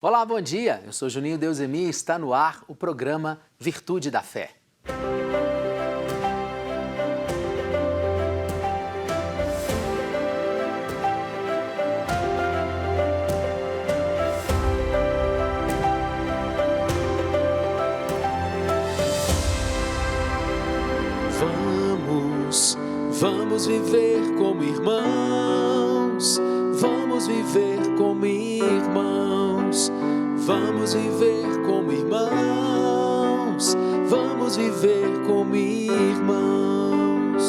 Olá, bom dia. Eu sou Juninho Deusemi e está no ar o programa Virtude da Fé. Vamos viver como irmãos. Vamos viver como irmãos. Vamos viver como irmãos. Vamos viver como irmãos.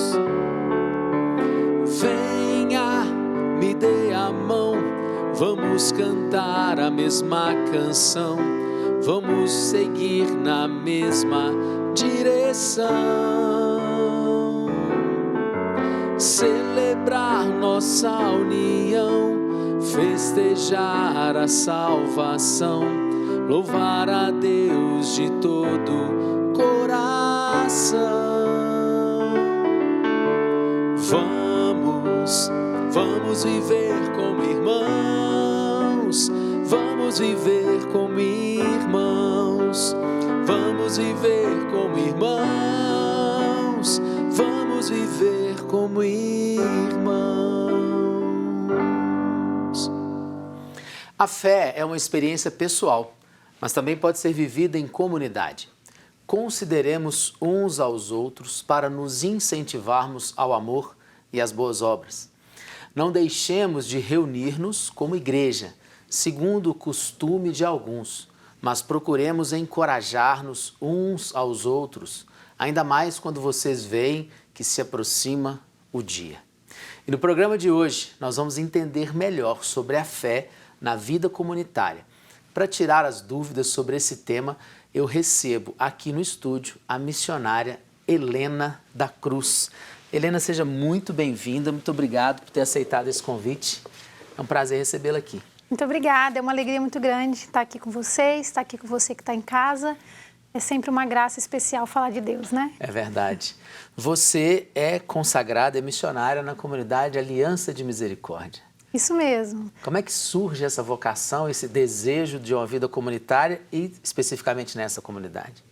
Venha, me dê a mão. Vamos cantar a mesma canção. Vamos seguir na mesma direção. Celebrar nossa união, festejar a salvação, louvar a Deus de todo coração. Vamos viver como irmãos, vamos viver como irmãos, vamos viver como irmãos, vamos viver como irmãos. A fé é uma experiência pessoal, mas também pode ser vivida em comunidade. Consideremos uns aos outros para nos incentivarmos ao amor e às boas obras. Não deixemos de reunir-nos como igreja, segundo o costume de alguns, mas procuremos encorajar-nos uns aos outros, ainda mais quando vocês veem que se aproxima o dia. E no programa de hoje, nós vamos entender melhor sobre a fé na vida comunitária. Para tirar as dúvidas sobre esse tema, eu recebo aqui no estúdio a missionária Helena da Cruz. Helena, seja muito bem-vinda, muito obrigado por ter aceitado esse convite. É um prazer recebê-la aqui. Muito obrigada, é uma alegria muito grande estar aqui com vocês, estar aqui com você que está em casa. É sempre uma graça especial falar de Deus, né? É verdade. Você é consagrada, é missionária na comunidade Aliança de Misericórdia. Isso mesmo. Como é que surge essa vocação, esse desejo de uma vida comunitária e especificamente nessa comunidade?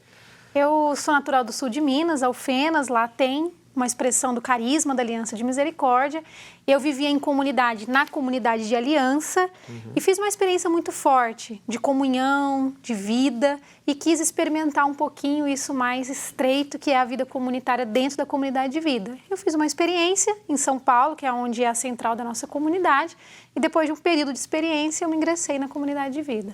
Eu sou natural do sul de Minas, Alfenas, lá tem uma expressão do carisma da Aliança de Misericórdia. Eu vivia em comunidade, na comunidade de Aliança, e fiz uma experiência muito forte de comunhão, de vida, e quis experimentar um pouquinho isso mais estreito, que é a vida comunitária dentro da comunidade de vida. Eu fiz uma experiência em São Paulo, que é onde é a central da nossa comunidade, e depois de um período de experiência, eu me ingressei na comunidade de vida.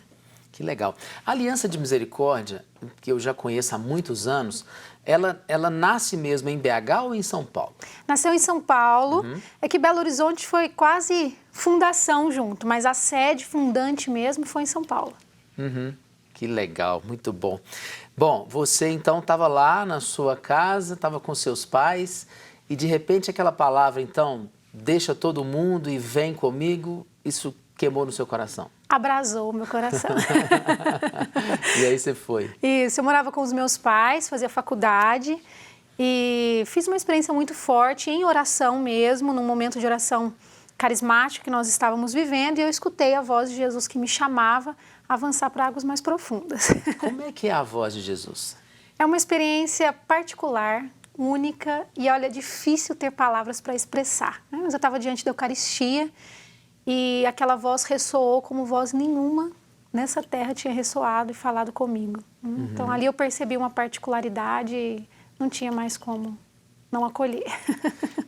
Que legal. A Aliança de Misericórdia, que eu já conheço há muitos anos, ela nasce mesmo em BH ou em São Paulo? Nasceu em São Paulo, é que Belo Horizonte foi quase fundação junto, mas a sede fundante mesmo foi em São Paulo. Que legal, muito bom. Bom, você então estava lá na sua casa, estava com seus pais e de repente aquela palavra então, deixa todo mundo e vem comigo, isso queimou no seu coração? Abrasou o meu coração. E aí você foi? Isso, eu morava com os meus pais, fazia faculdade e fiz uma experiência muito forte em oração mesmo, num momento de oração carismático que nós estávamos vivendo, e eu escutei a voz de Jesus que me chamava a avançar para águas mais profundas. Como é que é a voz de Jesus? É uma experiência particular, única, e olha, é difícil ter palavras para expressar, né? Mas eu estava diante da Eucaristia e aquela voz ressoou como voz nenhuma nessa terra tinha ressoado e falado comigo. Então ali eu percebi uma particularidade e não tinha mais como não acolher.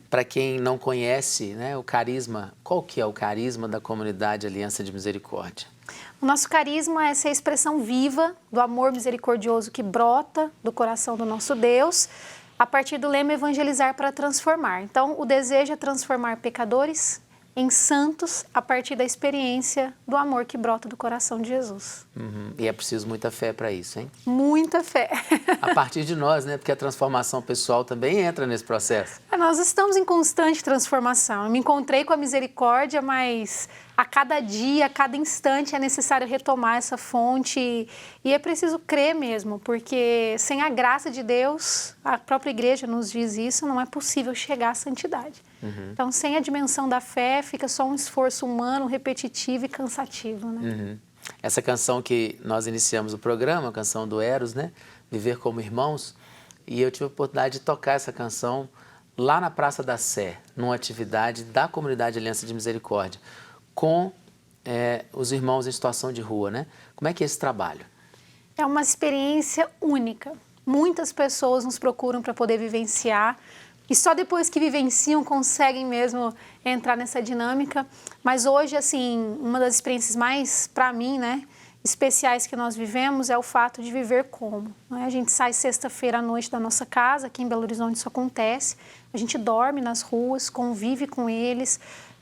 Para quem não conhece, né, o carisma, qual que é o carisma da comunidade Aliança de Misericórdia? O nosso carisma é essa expressão viva do amor misericordioso que brota do coração do nosso Deus, a partir do lema evangelizar para transformar. Então o desejo é transformar pecadores em santos a partir da experiência do amor que brota do coração de Jesus. E é preciso muita fé para isso, hein? Muita fé. A partir de nós, né? Porque a transformação pessoal também entra nesse processo. Nós estamos em constante transformação. Eu me encontrei com a misericórdia, mas a cada dia, a cada instante é necessário retomar essa fonte e é preciso crer mesmo, porque sem a graça de Deus, a própria igreja nos diz isso, não é possível chegar à santidade. Então, sem a dimensão da fé, fica só um esforço humano, repetitivo e cansativo, né? Essa canção que nós iniciamos o programa, a canção do Eros, né? Viver como Irmãos. E eu tive a oportunidade de tocar essa canção lá na Praça da Sé, numa atividade da Comunidade Aliança de Misericórdia, com os irmãos em situação de rua, né? Como é que é esse trabalho? É uma experiência única. Muitas pessoas nos procuram para poder vivenciar e só depois que vivenciam conseguem mesmo entrar nessa dinâmica. Mas hoje, assim, uma das experiências mais, para mim, né, especiais que nós vivemos é o fato de viver como. Né? A gente sai sexta-feira à noite da nossa casa, aqui em Belo Horizonte isso acontece, a gente dorme nas ruas, convive com eles,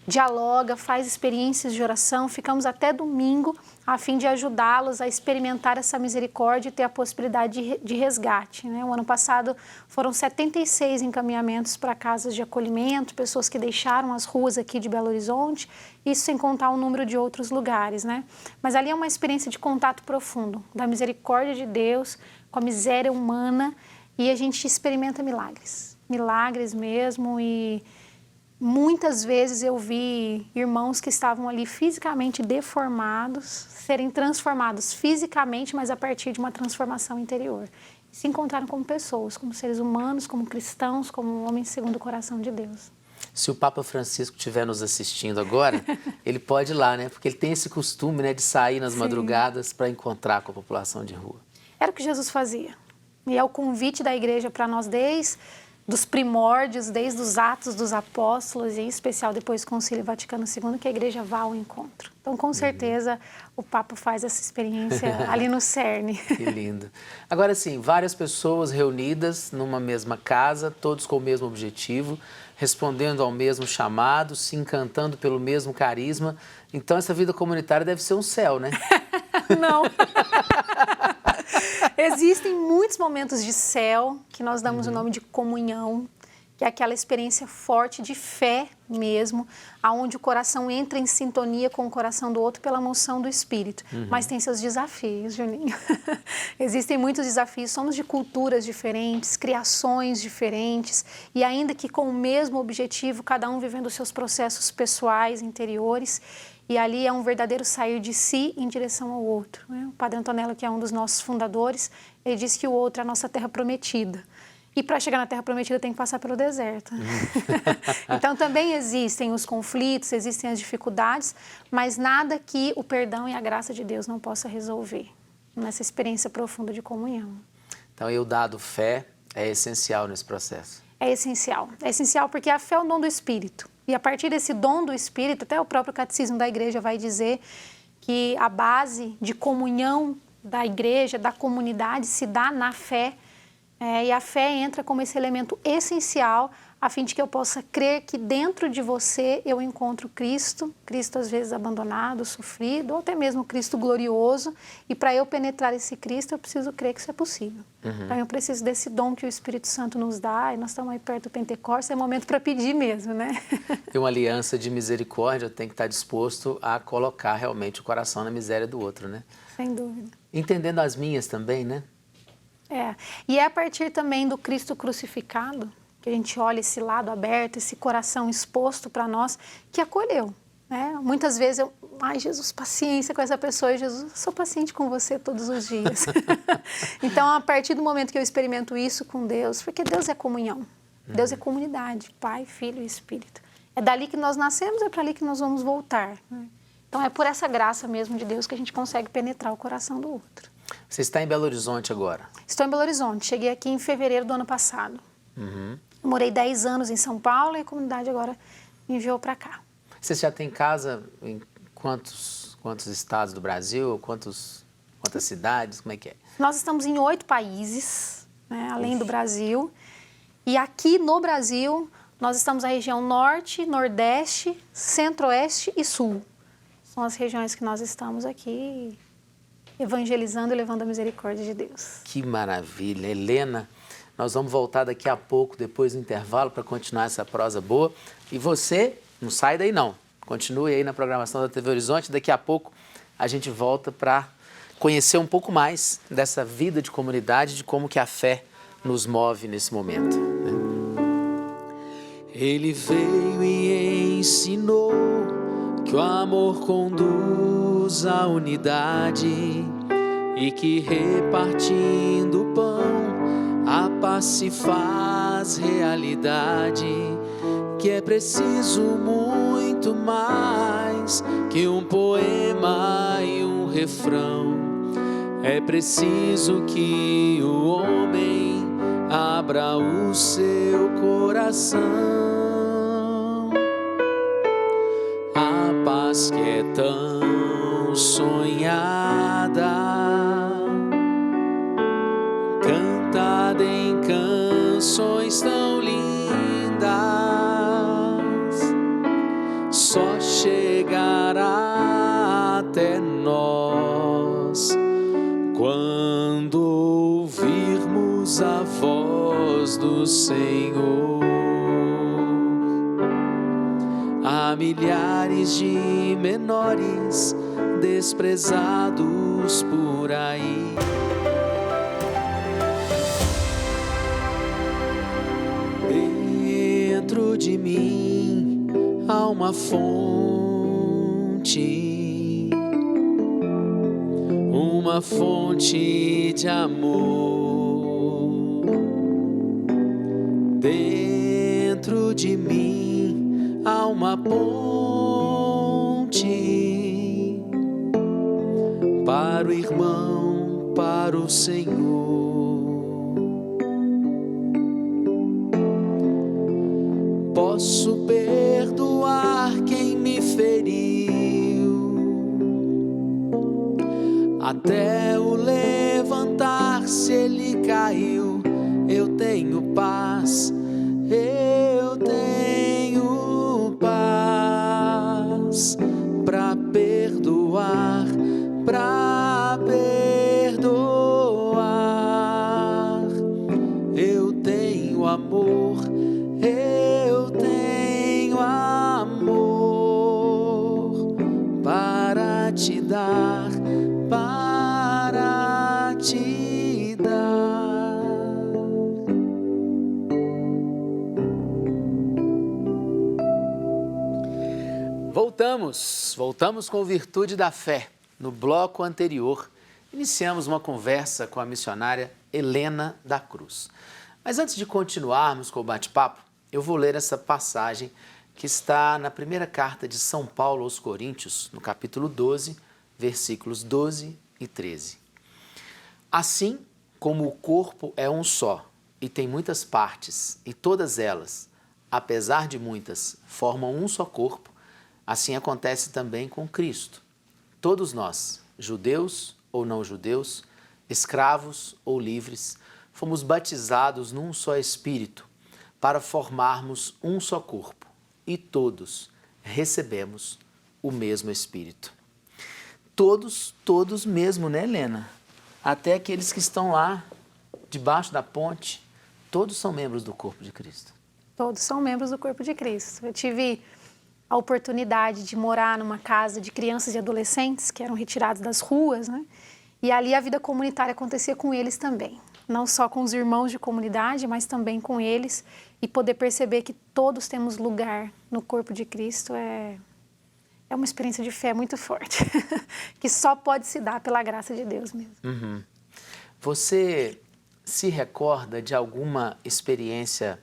dialoga, faz experiências de oração, ficamos até domingo a fim de ajudá-los a experimentar essa misericórdia e ter a possibilidade de resgate. Né? O ano passado foram 76 encaminhamentos para casas de acolhimento, pessoas que deixaram as ruas aqui de Belo Horizonte, isso sem contar o número de outros lugares. Né? Mas ali é uma experiência de contato profundo, da misericórdia de Deus com a miséria humana, e a gente experimenta milagres, milagres mesmo. E muitas vezes eu vi irmãos que estavam ali fisicamente deformados, serem transformados fisicamente, mas a partir de uma transformação interior. E se encontraram como pessoas, como seres humanos, como cristãos, como homens segundo o coração de Deus. Se o Papa Francisco estiver nos assistindo agora, ele pode ir lá, né? Porque ele tem esse costume, né, de sair nas madrugadas para encontrar com a população de rua. Era o que Jesus fazia. E é o convite da igreja para nós desde dos primórdios, desde os Atos dos Apóstolos, e em especial depois do Concílio Vaticano II, que a igreja vá ao encontro. Então, com certeza, o Papa faz essa experiência ali no cerne. Que lindo. Agora, sim, várias pessoas reunidas numa mesma casa, todos com o mesmo objetivo, respondendo ao mesmo chamado, se encantando pelo mesmo carisma. Então, essa vida comunitária deve ser um céu, né? Não. Existem muitos momentos de céu que nós damos o nome de comunhão, que é aquela experiência forte de fé mesmo, aonde o coração entra em sintonia com o coração do outro pela moção do Espírito. Mas tem seus desafios, Juninho. Existem muitos desafios, somos de culturas diferentes, criações diferentes, e ainda que com o mesmo objetivo, cada um vivendo os seus processos pessoais, interiores. E ali é um verdadeiro sair de si em direção ao outro. Né? O Padre Antonello, que é um dos nossos fundadores, ele diz que o outro é a nossa terra prometida. E para chegar na terra prometida tem que passar pelo deserto. Então também existem os conflitos, existem as dificuldades, mas nada que o perdão e a graça de Deus não possa resolver nessa experiência profunda de comunhão. Então, eu dado fé é essencial nesse processo. É essencial porque a fé é o dom do Espírito. E a partir desse dom do Espírito, até o próprio Catecismo da Igreja vai dizer que a base de comunhão da igreja, da comunidade, se dá na fé. E a fé entra como esse elemento essencial a fim de que eu possa crer que dentro de você eu encontro Cristo, Cristo às vezes abandonado, sofrido, ou até mesmo Cristo glorioso. E para eu penetrar esse Cristo, eu preciso crer que isso é possível. Então eu preciso desse dom que o Espírito Santo nos dá, e nós estamos aí perto do Pentecostes, é momento para pedir mesmo, né? E uma aliança de misericórdia tem que estar disposto a colocar realmente o coração na miséria do outro, né? Sem dúvida. Entendendo as minhas também, né? E é a partir também do Cristo crucificado que a gente olha esse lado aberto, esse coração exposto para nós, que acolheu. Né? Muitas vezes ai Jesus, paciência com essa pessoa, e Jesus, eu sou paciente com você todos os dias. Então, a partir do momento que eu experimento isso com Deus, porque Deus é comunhão, Deus é comunidade, Pai, Filho e Espírito. É dali que nós nascemos, é para ali que nós vamos voltar. Né? Então, é por essa graça mesmo de Deus que a gente consegue penetrar o coração do outro. Você está em Belo Horizonte agora? Estou em Belo Horizonte, cheguei aqui em fevereiro do ano passado. Morei 10 anos em São Paulo e a comunidade agora me enviou para cá. Você já tem casa em quantos estados do Brasil? Quantas cidades? Como é que é? Nós estamos em 8 países, né, além do Brasil. E aqui no Brasil, nós estamos na região Norte, Nordeste, Centro-Oeste e Sul. São as regiões que nós estamos aqui evangelizando e levando a misericórdia de Deus. Que maravilha. Helena, nós vamos voltar daqui a pouco, depois do intervalo, para continuar essa prosa boa. E você, não sai daí não. Continue aí na programação da TV Horizonte. Daqui a pouco a gente volta para conhecer um pouco mais dessa vida de comunidade, de como que a fé nos move nesse momento. Né? Ele veio e ensinou que o amor conduz conduz à unidade e que repartindo o pão a paz se faz realidade, que é preciso muito mais que um poema e um refrão. É preciso que o homem abra o seu coração. A paz que é tão sonhada, cantada em canções tão lindas, só chegará até nós quando ouvirmos a voz do Senhor. Há milhares de menores desprezados por aí. Dentro de mim há uma fonte de amor. Dentro de mim há uma ponte para o irmão, para o Senhor. Posso perdoar quem me feriu, até o levantar se ele caiu. Eu tenho paz, eu tenho paz pra perdoar, pra perdoar. Eu tenho amor, eu tenho amor para te dar, para te dar. Voltamos com Virtude da Fé. No bloco anterior, iniciamos uma conversa com a missionária Helena da Cruz. Mas antes de continuarmos com o bate-papo, eu vou ler essa passagem que está na primeira carta de São Paulo aos Coríntios, no capítulo 12, versículos 12 e 13. Assim como o corpo é um só e tem muitas partes, e todas elas, apesar de muitas, formam um só corpo, assim acontece também com Cristo. Todos nós, judeus ou não judeus, escravos ou livres, fomos batizados num só Espírito para formarmos um só corpo, e todos recebemos o mesmo Espírito. Todos mesmo, né, Helena? Até aqueles que estão lá, debaixo da ponte, todos são membros do corpo de Cristo. Todos são membros do corpo de Cristo. Eu tive a oportunidade de morar numa casa de crianças e adolescentes que eram retirados das ruas, né? E ali a vida comunitária acontecia com eles também. Não só com os irmãos de comunidade, mas também com eles. E poder perceber que todos temos lugar no corpo de Cristo é uma experiência de fé muito forte. Que só pode se dar pela graça de Deus mesmo. Uhum. Você se recorda de alguma experiência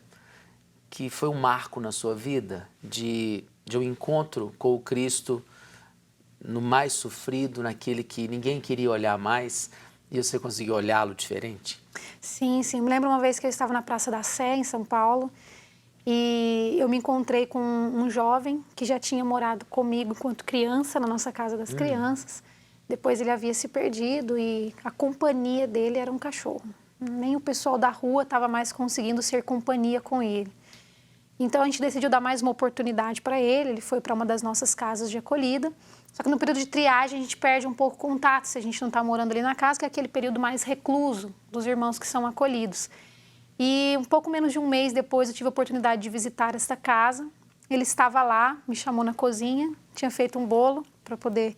que foi um marco na sua vida? De um encontro com o Cristo no mais sofrido, naquele que ninguém queria olhar mais, e você conseguiu olhá-lo diferente? Sim. Me lembro uma vez que eu estava na Praça da Sé, em São Paulo, e eu me encontrei com um jovem que já tinha morado comigo enquanto criança, na nossa casa das crianças. Depois ele havia se perdido e a companhia dele era um cachorro. Nem o pessoal da rua estava mais conseguindo ser companhia com ele. Então a gente decidiu dar mais uma oportunidade para ele. Ele foi para uma das nossas casas de acolhida. Só que no período de triagem a gente perde um pouco o contato se a gente não está morando ali na casa, que é aquele período mais recluso dos irmãos que são acolhidos. E um pouco menos de um mês depois eu tive a oportunidade de visitar essa casa. Ele estava lá, me chamou na cozinha, tinha feito um bolo para poder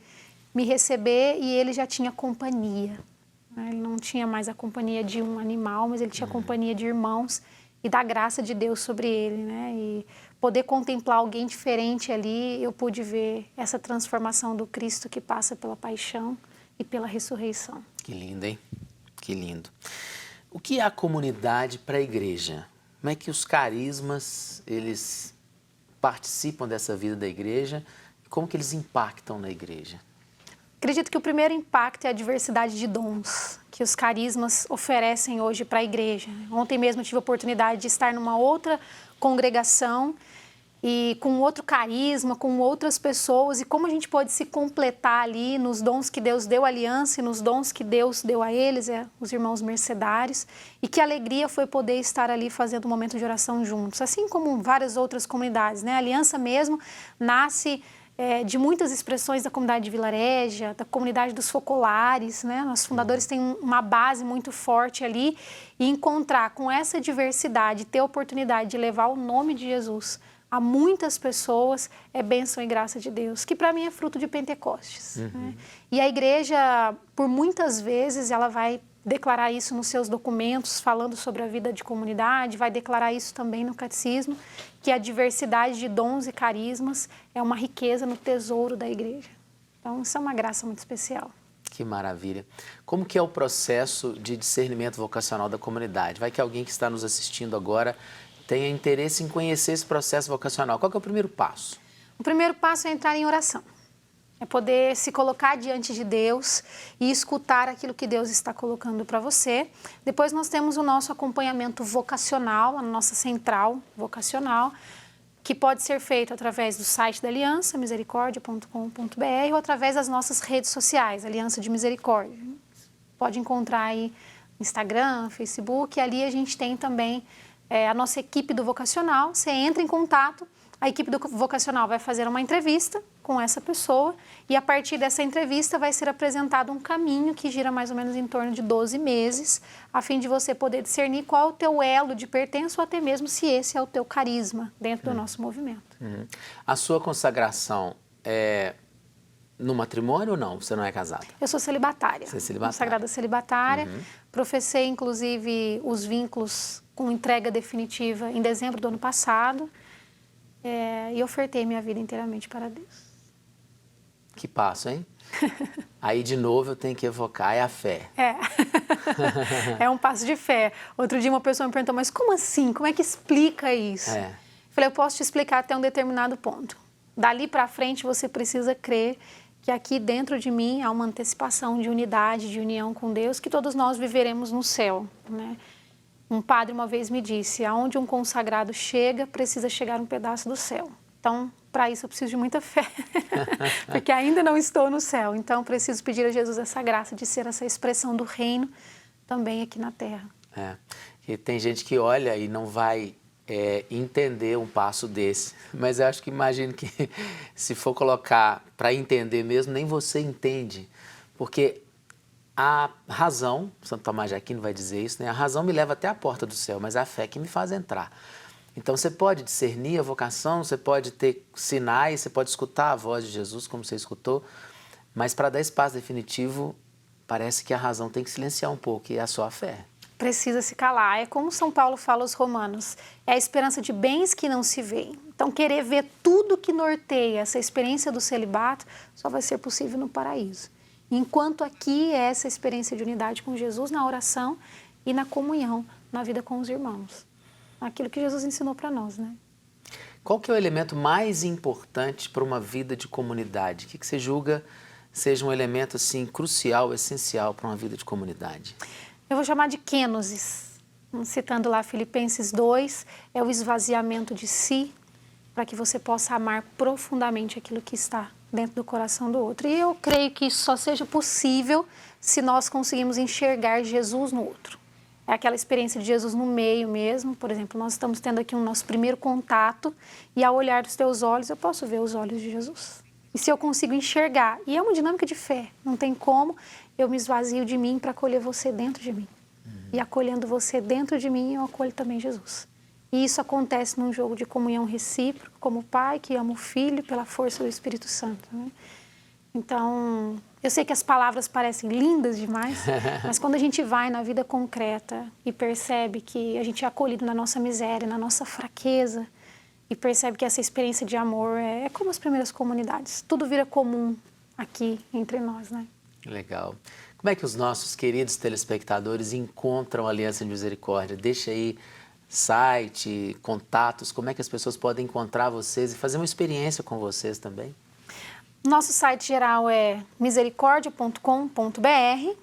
me receber e ele já tinha companhia. Ele não tinha mais a companhia de um animal, mas ele tinha companhia de irmãos e da graça de Deus sobre ele, né? E poder contemplar alguém diferente ali, eu pude ver essa transformação do Cristo que passa pela paixão e pela ressurreição. Que lindo, hein? Que lindo. O que é a comunidade para a igreja? Como é que os carismas, eles participam dessa vida da igreja? E como que eles impactam na igreja? Acredito que o primeiro impacto é a diversidade de dons que os carismas oferecem hoje para a igreja. Ontem mesmo eu tive a oportunidade de estar numa outra congregação e com outro carisma, com outras pessoas, e como a gente pode se completar ali nos dons que Deus deu à aliança e nos dons que Deus deu a eles, os irmãos mercedários, e que alegria foi poder estar ali fazendo um momento de oração juntos, assim como várias outras comunidades, né? A aliança mesmo nasce de muitas expressões da comunidade de Vilareja, da comunidade dos focolares, né? Os fundadores têm uma base muito forte ali, e encontrar com essa diversidade, ter a oportunidade de levar o nome de Jesus a muitas pessoas é bênção e graça de Deus, que para mim é fruto de Pentecostes. Né? E a igreja, por muitas vezes, ela vai declarar isso nos seus documentos, falando sobre a vida de comunidade, vai declarar isso também no catecismo, que a diversidade de dons e carismas é uma riqueza no tesouro da igreja. Então, isso é uma graça muito especial. Que maravilha. Como que é o processo de discernimento vocacional da comunidade? Vai que alguém que está nos assistindo agora tenha interesse em conhecer esse processo vocacional. Qual que é o primeiro passo? O primeiro passo é entrar em oração. É poder se colocar diante de Deus e escutar aquilo que Deus está colocando para você. Depois nós temos o nosso acompanhamento vocacional, a nossa central vocacional, que pode ser feito através do site da Aliança, misericordia.com.br, ou através das nossas redes sociais, Aliança de Misericórdia. Pode encontrar aí Instagram, Facebook, e ali a gente tem também a nossa equipe do vocacional. Você entra em contato, a equipe do vocacional vai fazer uma entrevista com essa pessoa e a partir dessa entrevista vai ser apresentado um caminho que gira mais ou menos em torno de 12 meses, a fim de você poder discernir qual é o teu elo de pertença ou até mesmo se esse é o teu carisma dentro do nosso movimento. A sua consagração é no matrimônio ou não? Você não é casada? Eu sou celibatária. Você é celibatária. Consagrada celibatária. Professei, inclusive, os vínculos com entrega definitiva em dezembro do ano passado e ofertei minha vida inteiramente para Deus. Que passo, hein? Aí, de novo, eu tenho que evocar a fé. É um passo de fé. Outro dia uma pessoa me perguntou, mas como assim? Como é que explica isso? Falei, eu posso te explicar até um determinado ponto. Dali para frente, você precisa crer que aqui dentro de mim há uma antecipação de unidade, de união com Deus, que todos nós viveremos no céu, né? Um padre uma vez me disse, aonde um consagrado chega, precisa chegar um pedaço do céu. Então, para isso eu preciso de muita fé, porque ainda não estou no céu. Então, preciso pedir a Jesus essa graça de ser essa expressão do reino também aqui na terra. E tem gente que olha e não vai entender um passo desse, mas eu acho que imagino que se for colocar para entender mesmo, nem você entende, porque a razão, Santo Tomás de Aquino vai dizer isso, né? A razão me leva até a porta do céu, mas é a fé que me faz entrar. Então você pode discernir a vocação, você pode ter sinais, você pode escutar a voz de Jesus como você escutou, mas para dar espaço definitivo, parece que a razão tem que silenciar um pouco, e é só a fé. Precisa se calar. É como São Paulo fala aos Romanos, é a esperança de bens que não se veem. Então, querer ver tudo que norteia essa experiência do celibato só vai ser possível no paraíso. Enquanto aqui é essa experiência de unidade com Jesus na oração e na comunhão, na vida com os irmãos. Aquilo que Jesus ensinou para nós, né? Qual que é o elemento mais importante para uma vida de comunidade? O que você julga seja um elemento assim, crucial, essencial para uma vida de comunidade? Eu vou chamar de kenosis. Citando lá Filipenses 2, é o esvaziamento de si para que você possa amar profundamente aquilo que está dentro do coração do outro. E eu creio que isso só seja possível se nós conseguimos enxergar Jesus no outro. É aquela experiência de Jesus no meio mesmo. Por exemplo, nós estamos tendo aqui um nosso primeiro contato e ao olhar dos teus olhos, eu posso ver os olhos de Jesus. E se eu consigo enxergar, e é uma dinâmica de fé, não tem como, eu me esvazio de mim para acolher você dentro de mim. E acolhendo você dentro de mim, eu acolho também Jesus. E isso acontece num jogo de comunhão recíproca, como o pai que ama o filho pela força do Espírito Santo, né? Então, Eu sei que as palavras parecem lindas demais, mas quando a gente vai na vida concreta e percebe que a gente é acolhido na nossa miséria, na nossa fraqueza, e percebe que essa experiência de amor é como as primeiras comunidades. Tudo vira comum aqui entre nós, né? Legal. Como é que os nossos queridos telespectadores encontram a Aliança de Misericórdia? Deixa aí site, contatos, como é que as pessoas podem encontrar vocês e fazer uma experiência com vocês também? Nosso site geral é misericordia.com.br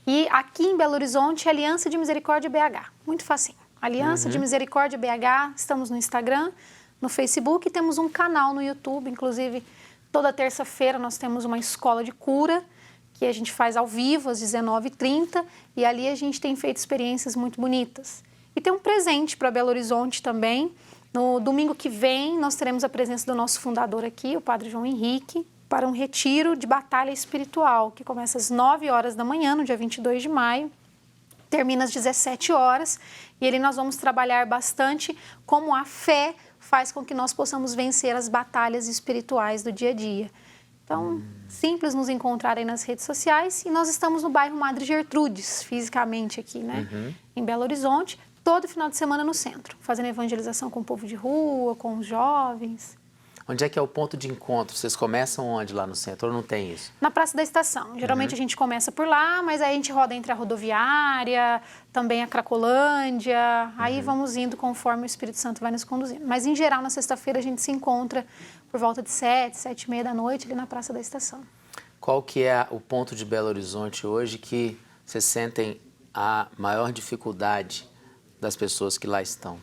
e aqui em Belo Horizonte, Aliança de Misericórdia BH. Muito facinho. Aliança de Misericórdia BH, estamos no Instagram, no Facebook e temos um canal no YouTube. Inclusive, toda terça-feira nós temos uma escola de cura que a gente faz ao vivo às 19h30 e ali a gente tem feito experiências muito bonitas. E tem um presente para Belo Horizonte também. No domingo que vem, nós teremos a presença do nosso fundador aqui, o Padre João Henrique, para um retiro de batalha espiritual, que começa às 9 horas da manhã, no dia 22 de maio, termina às 17 horas, e ali nós vamos trabalhar bastante como a fé faz com que nós possamos vencer as batalhas espirituais do dia a dia. Então, simples nos encontrar aí nas redes sociais, e nós estamos no bairro Madre Gertrudes, fisicamente aqui, né, em Belo Horizonte, todo final de semana no centro, fazendo evangelização com o povo de rua, com os jovens. Onde é que é o ponto de encontro? Vocês começam onde lá no centro ou não tem isso? Na Praça da Estação. Geralmente a gente começa por lá, mas aí a gente roda entre a rodoviária, também a Cracolândia, aí vamos indo conforme o Espírito Santo vai nos conduzindo. Mas em geral, na sexta-feira a gente se encontra por volta de 7h30 da noite ali na Praça da Estação. Qual que é o ponto de Belo Horizonte hoje que vocês sentem a maior dificuldade das pessoas que lá estão?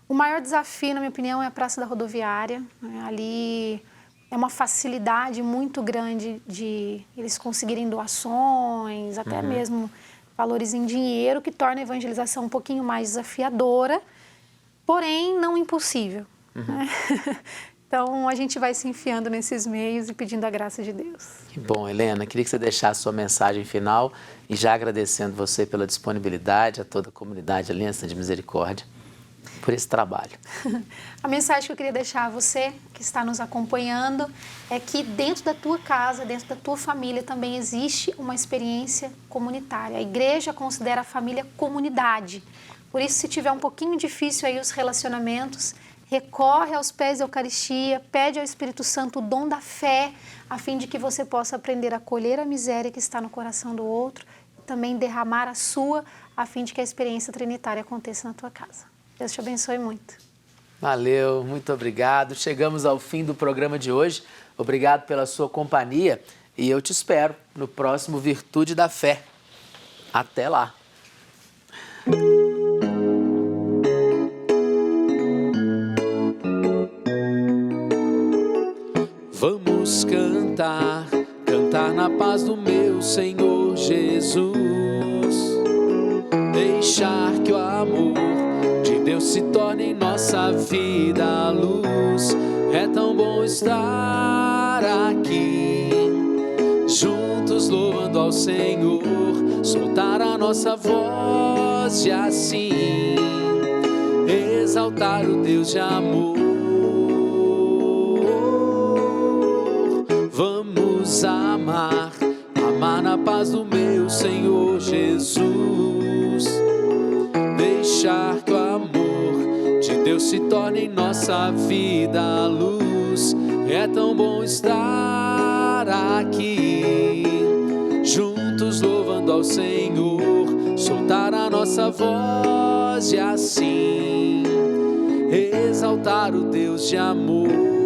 O maior desafio, na minha opinião, é a Praça da Rodoviária. Ali é uma facilidade muito grande de eles conseguirem doações, até mesmo valores em dinheiro, que torna a evangelização um pouquinho mais desafiadora, porém não impossível. Né? Então, a gente vai se enfiando nesses meios e pedindo a graça de Deus. Que bom, Helena. Queria que você deixasse a sua mensagem final e já agradecendo você pela disponibilidade, a toda a comunidade Aliança de Misericórdia, por esse trabalho. A mensagem que eu queria deixar a você, que está nos acompanhando, é que dentro da tua casa, dentro da tua família, também existe uma experiência comunitária. A igreja considera a família comunidade. Por isso, se tiver um pouquinho difícil aí os relacionamentos, recorre aos pés da Eucaristia, pede ao Espírito Santo o dom da fé, a fim de que você possa aprender a acolher a miséria que está no coração do outro e também derramar a sua, a fim de que a experiência trinitária aconteça na tua casa. Deus te abençoe muito. Valeu, muito obrigado. Chegamos ao fim do programa de hoje. Obrigado pela sua companhia e eu te espero no próximo Virtude da Fé. Até lá. Vamos cantar, cantar na paz do meu Senhor Jesus. Deixar que o amor de Deus se torne em nossa vida a luz. É tão bom estar aqui, juntos louvando ao Senhor, soltar a nossa voz e assim exaltar o Deus de amor. Vamos amar, amar na paz do meu Senhor Jesus. Deixar que o amor de Deus se torne em nossa vida a luz. É tão bom estar aqui, juntos louvando ao Senhor, soltar a nossa voz e assim exaltar o Deus de amor.